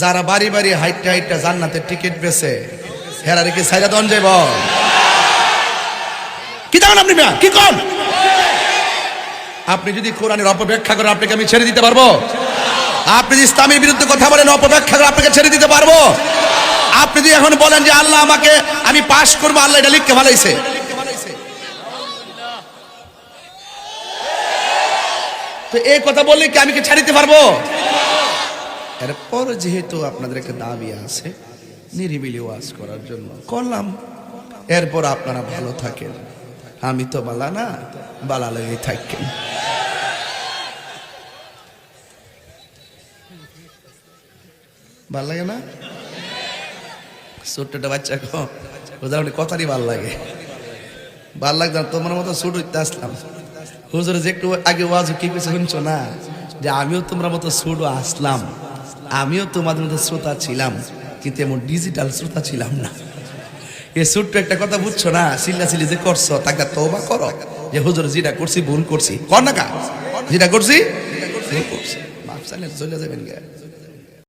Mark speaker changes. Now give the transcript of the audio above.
Speaker 1: যারা বাড়ি বাড়ি হাইটটা হাইটটা জান্নাতের টিকিট পেয়েছে হেরারে কি সাইরা দন যাইব কি জানেন আপনি কি কোন? আপনি যদি কোরআনের অপব্যাখ্যা করেন আপনাকে আমি ছেড়ে দিতে পারবো? আপনি যদি ইসলামের বিরুদ্ধে কথা বলেন অপব্যাখ্যা করে আপনাকে ছেড়ে দিতে পারবো? আপনি যদি এখন বলেন যে আল্লাহ আমাকে আমি পাস করবো, আল্লাহ এটা লিখতে ভালাইছে, তো এই কথা বললে কি আমি কি ছেড়ে দিতে পারবো? এরপর যেহেতু আপনাদের একটা দাবি আছে নিরিবিলি ওয়াজ করার জন্য করলাম, এরপর আপনারা ভালো থাকেন, আমি তো বালা না, বালা লেগে থাকেন। ভাল লাগে না? ছোট্টটা বাচ্চা ওদের কথারই ভাল লাগে, ভাল লাগতো না তোমার মতো ছোট হইতে আসলাম হুজুরে যে একটু আগে ওয়াজ কি কিছু শুনছো না যে আমিও তোমরা মতো ছোট আসলাম, আমিও তোমাদের মতো শ্রোতা ছিলাম, কিন্তু এমন ডিজিটাল শ্রোতা ছিলাম না। এ ছোট্ট একটা কথা বুঝছো না, চিল্লাচিল্লি যে করছো তাকে তওবা করো যে হুজুর যেটা করছি ভুল করছি, কর না কা যেটা করছি ভুল করছি, মাফ চাইলে চলে যাবেন গা।